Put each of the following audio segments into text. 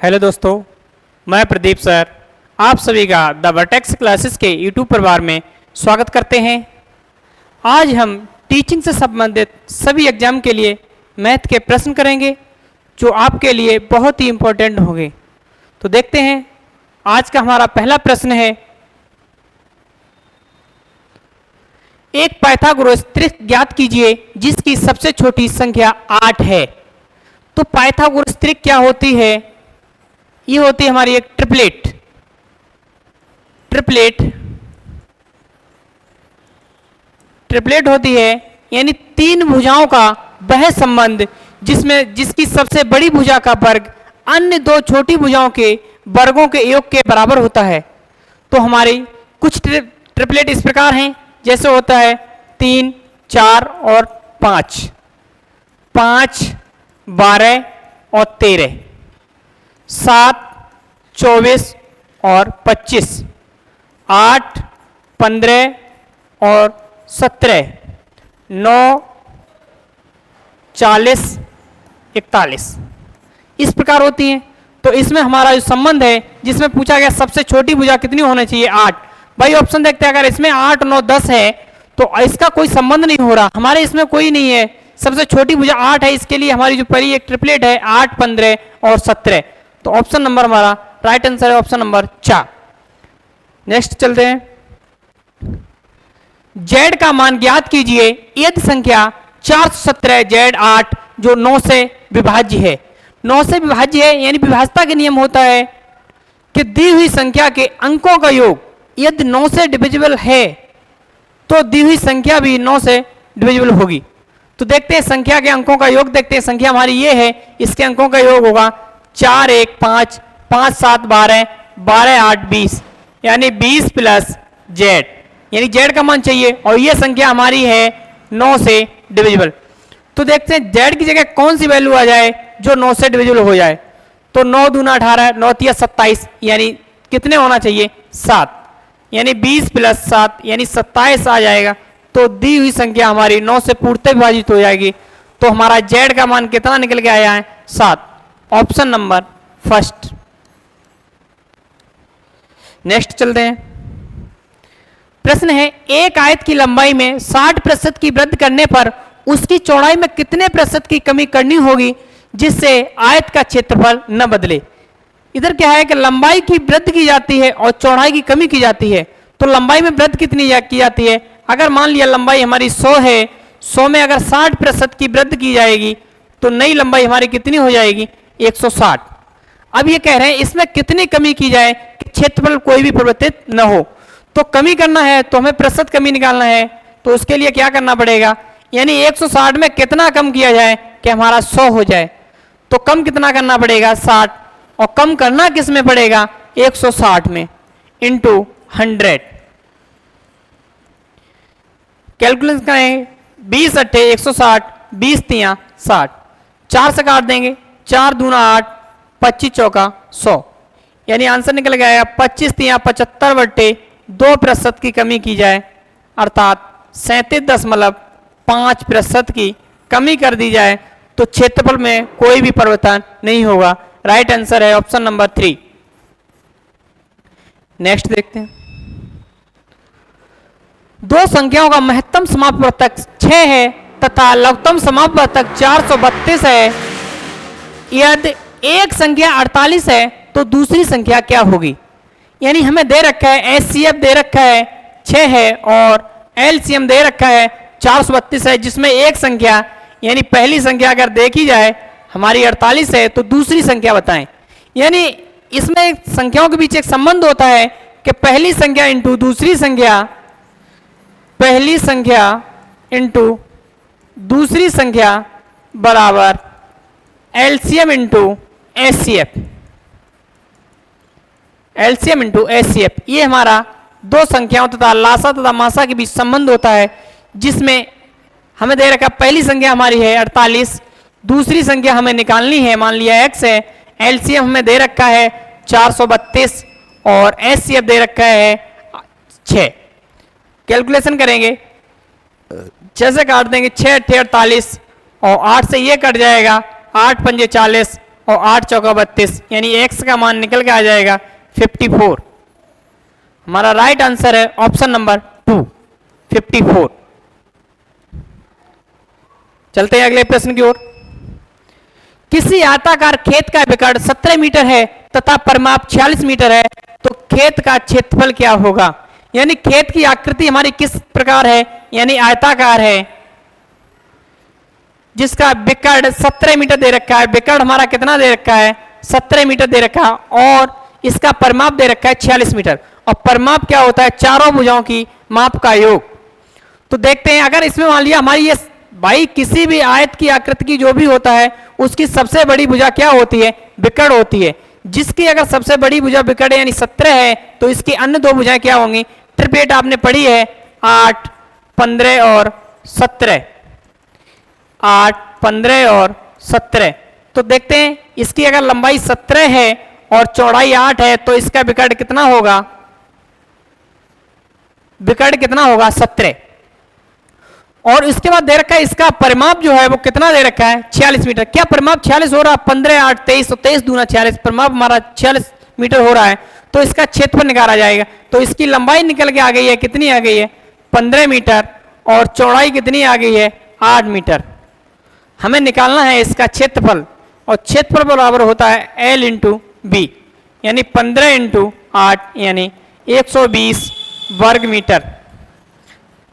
Hello दोस्तों, मैं Pradeep sir आप सभी का द वर्टेक्स क्लासेस के यूट्यूब परिवार में स्वागत करते हैं। आज हम टीचिंग से संबंधित सभी एग्जाम के लिए मैथ के प्रश्न करेंगे जो आपके लिए बहुत ही इम्पोर्टेंट होंगे। तो देखते हैं, आज का हमारा पहला प्रश्न है, एक पाइथागोरस त्रिक ज्ञात कीजिए जिसकी सबसे छोटी संख्या 8 है। तो पाइथागोरस त्रिक क्या होती है? ये होती है हमारी एक ट्रिपलेट। ट्रिपलेट होती है यानी तीन भुजाओं का वह संबंध जिसकी सबसे बड़ी भुजा का वर्ग अन्य दो छोटी भुजाओं के वर्गों के योग के बराबर होता है। तो हमारी कुछ ट्रिपलेट इस प्रकार हैं, जैसे होता है 3, 4 और 5, 5, 12 और 13, 7, 24 और 25, 8, 15 और 17, 9, 40, 41 इस प्रकार होती हैं। तो इसमें हमारा जो संबंध है, जिसमें पूछा गया सबसे छोटी भुजा कितनी होनी चाहिए, 8। भाई ऑप्शन देखते हैं, अगर इसमें 8, 9, 10 है तो इसका कोई संबंध नहीं हो रहा, हमारे इसमें कोई नहीं है। सबसे छोटी भुजा 8 है, इसके लिए हमारी जो पहली एक ट्रिपलेट है 8, 15 और 17। तो ऑप्शन नंबर हमारा राइट आंसर है ऑप्शन नंबर 4। नेक्स्ट चलते हैं, जेड का मान ज्ञात कीजिए यदि संख्या 417 जेड 8 जो 9 से विभाज्य है। 9 से विभाज्य है यानी विभाज्यता के नियम होता है कि दी हुई संख्या के अंकों का योग यदि 9 से डिविजिबल है तो दी हुई संख्या भी 9 से डिविजिबल होगी। तो देखते हैं संख्या के अंकों का योग, देखते हैं संख्या हमारी ये है, इसके अंकों का योग होगा 4, 1, 5, 5, 7, 12, 12, 8, 20 यानी 20 प्लस जेड, यानी जेड का मान चाहिए और ये संख्या हमारी है 9 से डिविजिबल। तो देखते हैं जेड की जगह कौन सी वैल्यू आ जाए जो 9 से डिविजिबल हो जाए। तो 9 दूना 18, 9 तिया 27 यानी कितने होना चाहिए, 7, यानी 20 प्लस 7 यानी 27 आ जाएगा। तो दी हुई संख्या हमारी 9 से पूर्णतः विभाजित हो जाएगी। तो हमारा जेड का मान कितना निकल के आया है, 7, ऑप्शन नंबर फर्स्ट। नेक्स्ट चलते हैं, प्रश्न है, एक आयत की लंबाई में 60% की वृद्धि करने पर उसकी चौड़ाई में कितने प्रतिशत की कमी करनी होगी जिससे आयत का क्षेत्रफल न बदले। इधर क्या है कि लंबाई की वृद्धि की जाती है और चौड़ाई की कमी की जाती है। तो लंबाई में वृद्धि कितनी की जाती है, अगर मान लिया लंबाई हमारी 100 है, 100 में अगर 60% की वृद्धि की जाएगी तो नई लंबाई हमारी कितनी हो जाएगी, 160। अब ये कह रहे हैं इसमें कितनी कमी की जाए कि क्षेत्रफल कोई भी परिवर्तित न हो। तो कमी करना है तो हमें प्रतिशत कमी निकालना है। तो उसके लिए क्या करना पड़ेगा, यानी 160 में कितना कम किया जाए कि हमारा 100 हो जाए। तो कम कितना करना पड़ेगा, 60, और कम करना किस में पड़ेगा, 160 में इंटू 100। कैलकुलेशन करें, 20 अट्ठे 160, 20 तिया 60, 4 से काट देंगे, 4 दूना 8, 25 चौका 100 यानी आंसर निकल गया 25 तिया 75 बट्टे 2% की कमी की जाए, अर्थात 37.5% की कमी कर दी जाए तो क्षेत्रफल में कोई भी परिवर्तन नहीं होगा। राइट आंसर है ऑप्शन नंबर 3। नेक्स्ट देखते हैं, दो संख्याओं का महत्तम समापवर्तक 6 है तथा लघुत्तम समापवर्तक 432 है। यदि एक संख्या 48 है तो दूसरी संख्या क्या होगी। यानी हमें दे रखा है एचसीएफ दे रखा है 6 है और एलसीएम दे रखा है 432 है, जिसमें एक संख्या यानी पहली संख्या अगर देखी जाए हमारी 48 है तो दूसरी संख्या बताएं। यानी इसमें संख्याओं के बीच एक संबंध होता है कि पहली संख्या इंटू दूसरी संख्या, पहली संख्या इंटू दूसरी संख्या बराबर LCM into HCF, LCM into HCF. ये हमारा दो संख्याओं तथा लासा तथा मासा के बीच संबंध होता है, जिसमें हमें दे रखा पहली संख्या हमारी है 48, दूसरी संख्या हमें निकालनी है, मान लिया x है, एलसीएम हमें दे रखा है 432 और एचसीएफ दे रखा है 6। कैलकुलेशन करेंगे, 6 से काट देंगे, 6 अट्ठे 48 और 8 से ये कट जाएगा, 8 पंजे 40 और 8 चौका 32, यानी x का मान निकल के आ जाएगा 54। हमारा राइट आंसर है ऑप्शन नंबर 2, 54। चलते हैं अगले प्रश्न की ओर। किसी आयताकार खेत का विकर्ण 17 मीटर है तथा परिमाप 46 मीटर है, तो खेत का क्षेत्रफल क्या होगा? यानी खेत की आकृति हमारी किस प्रकार है, यानी आयताकार है, जिसका विकर्ण 17 मीटर दे रखा है। विकर्ण हमारा कितना दे रखा है? 17 मीटर दे रखा है, और इसका परिमाप दे रखा है 46 मीटर। और परिमाप क्या होता है? चारों भुजाओं की माप का योग। तो देखते हैं, अगर इसमें मान लिया हमारी ये भाई किसी भी आयत की आकृति की जो भी होता है उसकी सबसे बड़ी भुजा क्या होती है? विकर्ण होती है। जिसकी अगर सबसे बड़ी भुजा विकर्ण यानी 17 है, तो इसकी अन्य दो भुजाएं क्या होंगी? ट्रिपेट आपने पढ़ी है, 8, 15 और 17। 8, 15 और 17। तो देखते हैं, इसकी अगर लंबाई 17 है और चौड़ाई 8 है, तो इसका विकर्ण कितना होगा? विकर्ण कितना होगा? 17। और इसके बाद दे रखा है इसका परिमाप जो है वो कितना दे रखा है? 46 मीटर। क्या परिमाप 46 हो रहा है? 15, 8, 23, तो 23 दूना 46, परिमाप हमारा 46 मीटर हो रहा है। तो इसका क्षेत्रफल निकाला जाएगा। तो इसकी लंबाई निकल के आ गई है, कितनी आ गई है? 15 मीटर, और चौड़ाई कितनी आ गई है? 8 मीटर। हमें निकालना है इसका क्षेत्रफल, और क्षेत्रफल बराबर होता है L इंटू बी, यानी 15 इंटू 8 यानी 120 वर्ग मीटर।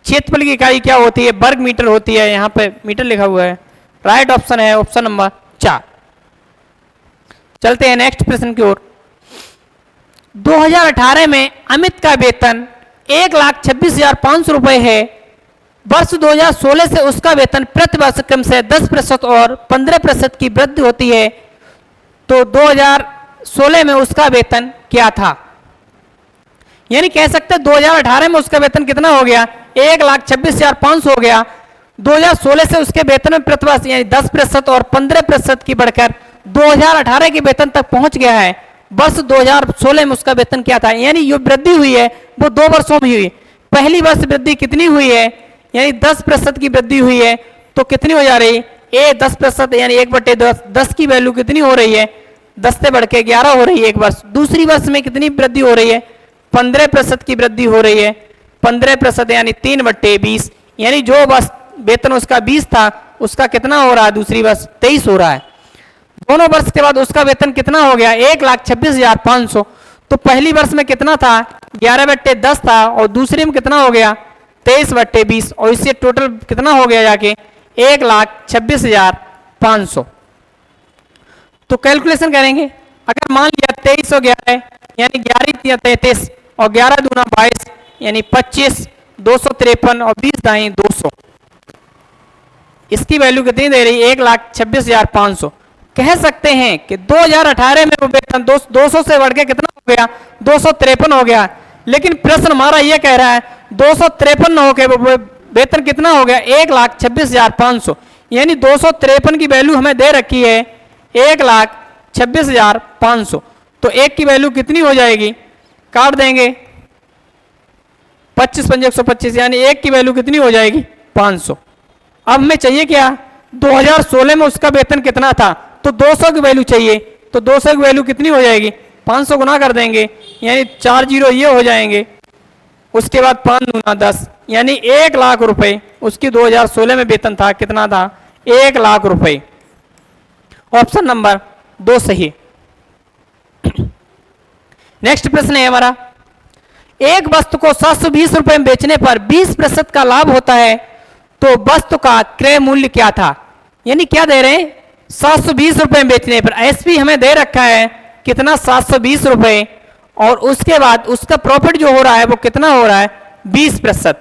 क्षेत्रफल की इकाई क्या होती है? वर्ग मीटर होती है। यहां पे मीटर लिखा हुआ है। राइट ऑप्शन है ऑप्शन नंबर 4। चलते हैं नेक्स्ट प्रश्न की ओर। 2018 में अमित का वेतन 1,26,500 रुपए है। वर्ष 2016 से उसका वेतन प्रति वर्ष क्रम से 10% और 15% की वृद्धि होती है। तो 2016 में उसका वेतन क्या था? यानी कह सकते हैं 2018 में उसका वेतन कितना हो गया? 1,26,500 हो गया। 2016 से उसके वेतन में प्रति वर्ष यानी 10% और 15% की बढ़कर 2018 के वेतन तक पहुंच गया है। वर्ष 2016 में उसका वेतन क्या था? यानी जो वृद्धि हुई है वो 2 वर्षों में हुई। पहली वर्ष वृद्धि कितनी हुई है? यानी 10% की वृद्धि हुई है। तो कितनी हो जा रही है? 10% यानी 1/10। 10 की वैल्यू कितनी हो रही है? 10 से बढ़ के 11 हो रही है एक वर्ष। दूसरी वर्ष में कितनी वृद्धि हो रही है? 15% की वृद्धि हो रही है। 15% यानी 3/20, यानी जो वर्ष वेतन उसका 20 था उसका कितना हो रहा है? दूसरी वर्ष 23 हो रहा है। दोनों वर्ष के बाद उसका वेतन कितना हो गया? 1,26,500। तो पहली वर्ष में कितना था? 11/10 था, और दूसरी में कितना हो गया? 23/20, और इससे टोटल कितना हो गया जाके? 1,26,500। तो कैलकुलेशन करेंगे। अगर मान लिया 23 और 11 यानी 11 33, और 11 दूना 22 यानी 25, 253 और 20 दाई 200। इसकी वैल्यू कितनी दे रही है? 1,26,500। कह सकते हैं कि 2018 में वो वेतन 200 से बढ़ के कितना हो गया? 253 हो गया। लेकिन प्रश्न हमारा ये कह रहा है 253 न होकर वो वेतन कितना हो गया? 1,26,500। यानी 253 की वैल्यू हमें दे रखी है 1,26,500। तो एक की वैल्यू कितनी हो जाएगी? काट देंगे, 25 पंजे 125, यानी एक की वैल्यू कितनी हो जाएगी? 500। अब हमें चाहिए क्या? 2016 में उसका वेतन कितना था? तो 200 की वैल्यू चाहिए। तो 200 की वैल्यू कितनी हो जाएगी? 500 गुना कर देंगे, यानी 4 जीरो ये हो जाएंगे। उसके बाद 5 दूना 10, यानी 1 लाख रुपए उसकी 2016 में वेतन था। कितना था? 1 लाख रुपए। ऑप्शन नंबर 2 सही। नेक्स्ट प्रश्न है हमारा, एक वस्तु को 720 रुपए में बेचने पर 20% का लाभ होता है, तो वस्तु का क्रय मूल्य क्या था? यानी क्या दे रहे हैं? 720 रुपए में बेचने पर एसपी हमें दे रखा है कितना? 720 रुपए, और उसके बाद उसका प्रॉफिट जो हो रहा है वो कितना हो रहा है? 20%।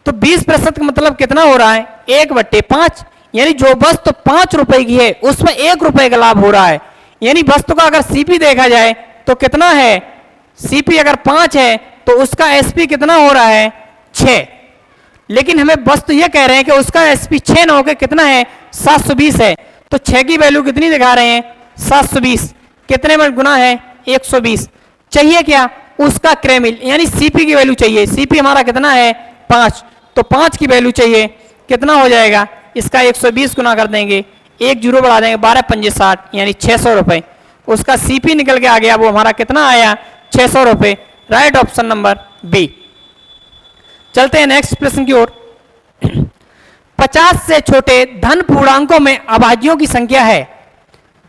तो 20% का मतलब कितना हो रहा है? 1/5, यानी जो वस्तु 5 रुपए की है उसमें 1 रुपए का लाभ हो रहा है। यानी वस्तु का अगर सीपी देखा जाए तो कितना है? सीपी अगर 5 है तो उसका एसपी कितना हो रहा है? 6। लेकिन हमें वस्तु ये कह रहे हैं कि उसका एसपी 6 ना होकर कितना है? 720 है। तो 6 की वैल्यू कितनी दिखा रहे हैं? 720। कितने में गुना है? 120। चाहिए क्या? उसका क्रय मूल्य, यानी सीपी की वैल्यू चाहिए। सीपी हमारा कितना है? 5। तो 5 की वैल्यू चाहिए। कितना हो जाएगा? इसका 120 गुना कर देंगे, एक जीरो बढ़ा देंगे, 12 पंजे 60 यानी 600 रुपए। उसका सीपी निकल के आ गया, वो हमारा कितना आया, 600 रुपए। Right option number B. चलते हैं नेक्स्ट प्रश्न की ओर। 50 से छोटे धन पूर्णांकों में अभाज्यों की संख्या है।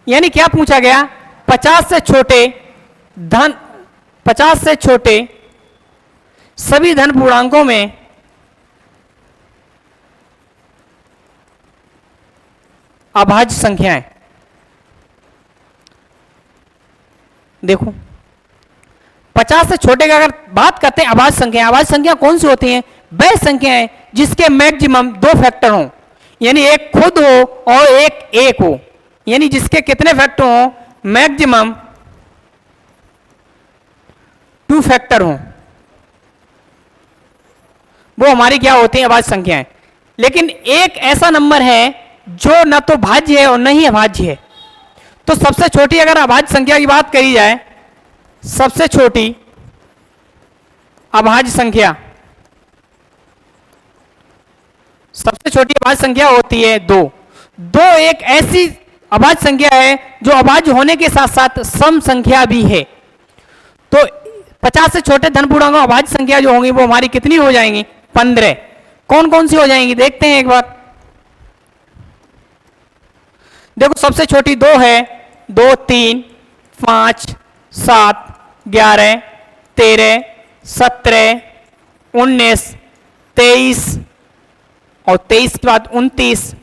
यानी क्या पूछा गया, 50 से छोटे सभी धन पूर्णांकों में अभाज्य संख्याएं। देखो 50 से छोटे का अगर बात करते हैं अभाज्य संख्या कौन सी होती हैं, वह संख्याएं जिसके मैक्सिमम 2 फैक्टर हों, यानी एक खुद हो और एक हो, यानी जिसके कितने फैक्टर हों, मैक्सिमम 2 फैक्टर हों, वो हमारी क्या होती है, अभाज्य संख्याएं। लेकिन एक ऐसा नंबर है जो न तो भाज्य है और न ही अभाज्य है। तो सबसे छोटी अगर अभाज्य संख्या की बात करी जाए, सबसे छोटी अभाज्य संख्या, सबसे छोटी अभाज्य संख्या होती है 2। 2 एक ऐसी अभाज्य संख्या है जो अभाज्य होने के साथ साथ सम संख्या भी है। तो 50 से छोटे धन पूर्णांकों अभाज्य संख्या जो होंगी वो हमारी कितनी हो जाएंगी, 15। कौन कौन सी हो जाएंगी देखते हैं एक बार। देखो सबसे छोटी 2 है, 2, 3, 5, 7, 11, 13, 17, 19, 23 और 23 के बाद 29,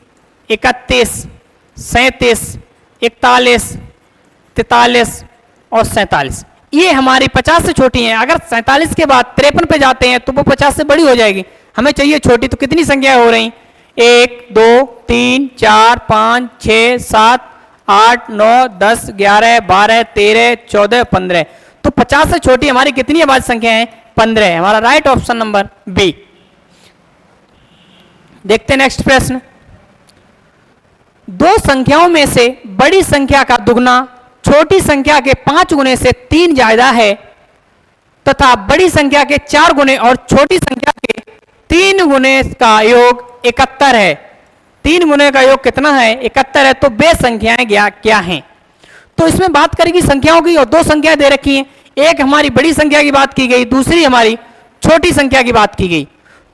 31, 37, 41, 43 और 47। ये हमारी 50 से छोटी हैं। अगर 47 के बाद 53 पे जाते हैं तो वो 50 से बड़ी हो जाएगी। हमें चाहिए छोटी, तो कितनी संख्या हो रही, 1, 2, 3, 4, 5, 6, 7, 8, 9, 10, 11, 12, 13, 14, 15। तो 50 से छोटी हमारी कितनी अभाज्य संख्या है, 15 है। हमारा राइट ऑप्शन नंबर बी। देखते हैं नेक्स्ट प्रश्न। 2 संख्याओं में से बड़ी संख्या का दुगना छोटी संख्या के 5 गुने से 3 ज्यादा है तथा बड़ी संख्या के 4 गुने और छोटी संख्या के 3 गुने का योग 71 है। 3 गुने का योग कितना है, 71 है। तो वे संख्याएं क्या हैं। तो इसमें बात करेगी संख्याओं की, और 2 संख्या दे रखी हैं। एक हमारी बड़ी संख्या की बात की गई, दूसरी हमारी छोटी संख्या की बात की गई।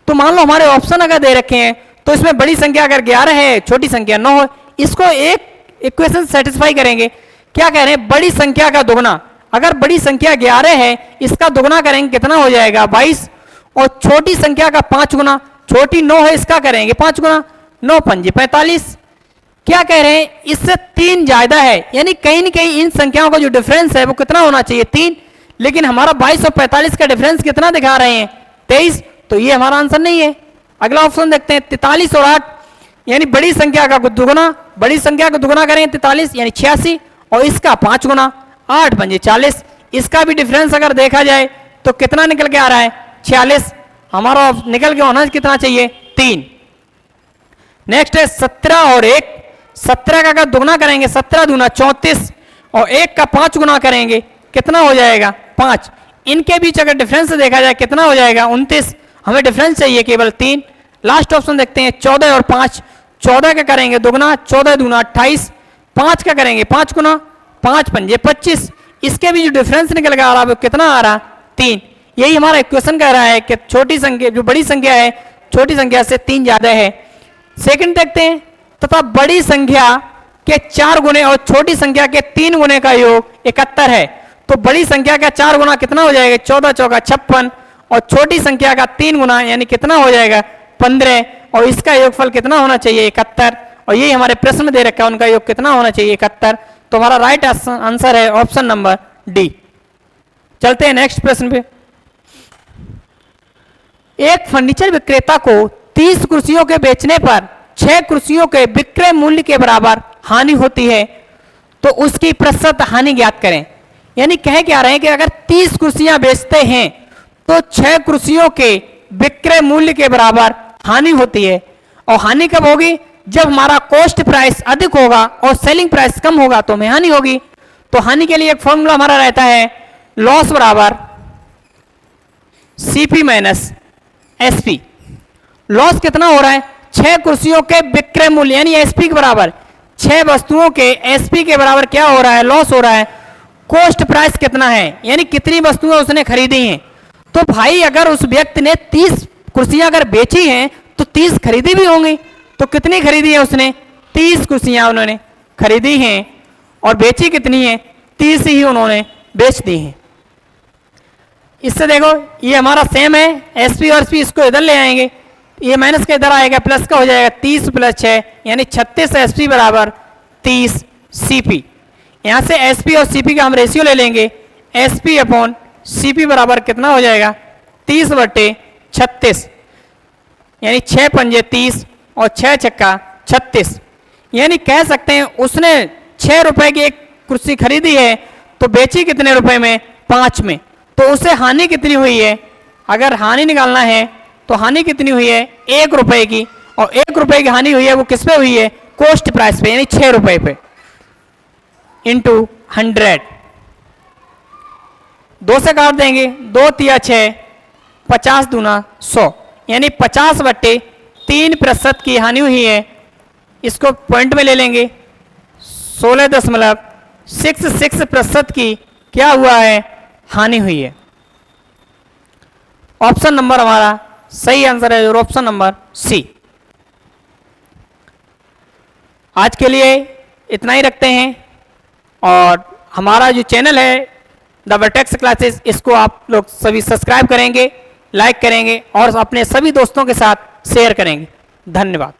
तो मान लो हमारे ऑप्शन अगर दे रखे हैं तो इसमें बड़ी संख्या अगर 11 है, छोटी संख्या 9 है, इसको एक इक्वेशन सेटिस्फाई करेंगे। क्या कह रहे हैं, बड़ी संख्या का दुगना। अगर बड़ी संख्या 11 है, इसका दुगना करेंगे कितना हो जाएगा, 22। और छोटी संख्या का 5 गुना, छोटी 9 है, इसका करेंगे 5 गुना, 9 पंजे 45। क्या कह रहे हैं, इससे 3 ज्यादा है, यानी कहीं न कहीं इन संख्याओं का जो डिफरेंस है वो कितना होना चाहिए, 3। लेकिन हमारा 22 और 45 का डिफरेंस कितना दिखा रहे हैं, 23। तो ये हमारा आंसर नहीं है। अगला ऑप्शन देखते हैं, 43 और 8, यानी बड़ी संख्या का दुगुना, बड़ी संख्या का दुगुना करें 43 यानी 86, और इसका 5 गुना, 8 पंजे 40। इसका भी डिफरेंस अगर देखा जाए तो कितना निकल के आ रहा है, 46। हमारा निकल के होना कितना चाहिए, 3। नेक्स्ट है 17 और 1। 17 का अगर दुगना करेंगे 17 दूना 34, और 1 का 5 गुना करेंगे कितना हो जाएगा, 5। इनके बीच अगर डिफरेंस देखा जाए कितना हो जाएगा, 29। हमें डिफरेंस चाहिए केवल 3। लास्ट ऑप्शन देखते हैं 14 और 5। 14 का करेंगे दुगना, 14 दूना 28, 5 का करेंगे 5 गुना, 5 पंजे 25। इसके भी जो डिफरेंस निकल के आ रहा है वो कितना आ रहा, 3। यही हमारा इक्वेशन कह रहा है कि छोटी संख्या, जो बड़ी संख्या है, छोटी संख्या से 3 ज्यादा है। सेकंड देखते हैं, तथा बड़ी संख्या के 4 गुने और छोटी संख्या के 3 गुने का योग 71 है। तो बड़ी संख्या का 4 गुना कितना हो जाएगा, 14 चौका 56, और छोटी संख्या का 3 गुना यानी कितना हो जाएगा, 15, और इसका योगफल कितना होना चाहिए, 71। और यही हमारे प्रश्न में दे रखा है, उनका योग कितना होना चाहिए, 71। तो हमारा राइट आंसर है ऑप्शन नंबर डी। चलते हैं नेक्स्ट प्रश्न पे। एक फर्नीचर विक्रेता को 30 कुर्सियों के बेचने पर 6 कुर्सियों के विक्रय मूल्य के बराबर हानि होती है, तो उसकी प्रतिशत हानि ज्ञात करें। यानी कह क्या रहे हैं कि अगर 30 कुर्सियां बेचते हैं तो 6 कुर्सियों के विक्रय मूल्य के बराबर हानि होती है। और हानि कब होगी, जब हमारा कॉस्ट प्राइस अधिक होगा और सेलिंग प्राइस कम होगा तो हमें हानि होगी। तो हानि के लिए एक फॉर्मूला हमारा रहता है, लॉस बराबर सीपी माइनस एसपी। लॉस कितना हो रहा है, 6 कुर्सियों के विक्रय मूल्य यानी एसपी के बराबर। 6 वस्तुओं के एसपी के बराबर क्या हो रहा है, लॉस हो रहा है, कॉस्ट प्राइस कितना है, यानी कितनी वस्तुएं उसने खरीदी हैं। तो भाई अगर उस व्यक्ति ने 30 कुर्सियां अगर बेची हैं तो 30 खरीदी भी होंगी। तो कितनी खरीदी है उसने, 30 कुर्सियां उन्होंने खरीदी हैं और बेची कितनी है, 30 ही उन्होंने बेच दी हैं। इससे देखो ये हमारा सेम है, एसपी और एसपी इसको इधर ले आएंगे, ये माइनस का इधर आएगा, प्लस का हो जाएगा 30 प्लस 6 यानी 36 एसपी बराबर 30 सीपी। यहां से एसपी और सीपी का हम रेशियो ले लेंगे, एसपी अपॉन सीपी बराबर कितना हो जाएगा, 30/36 यानी 6 पंजे 30 और 6 छक्का 36। यानी कह सकते हैं उसने 6 रुपए की एक कुर्सी खरीदी है तो बेची कितने रुपए में, 5 में। तो उसे हानि कितनी हुई है, अगर हानि निकालना है तो हानि कितनी हुई है, 1 रुपए की, और 1 रुपए की हानि हुई है वो किस पे हुई है, कॉस्ट प्राइस पे, यानी 6 रुपए पे, इंटू 100। 2 से काट देंगे, 2 तिया 6, 50 दूना 100 यानी 50/3% की हानि हुई है। इसको पॉइंट में ले लेंगे, 16.66% की क्या हुआ है, हानि हुई है। ऑप्शन नंबर हमारा सही आंसर है, और ऑप्शन नंबर सी। आज के लिए इतना ही रखते हैं, और हमारा जो चैनल है द वर्टेक्स क्लासेस, इसको आप लोग सभी सब्सक्राइब करेंगे, लाइक करेंगे और अपने सभी दोस्तों के साथ शेयर करेंगे। धन्यवाद।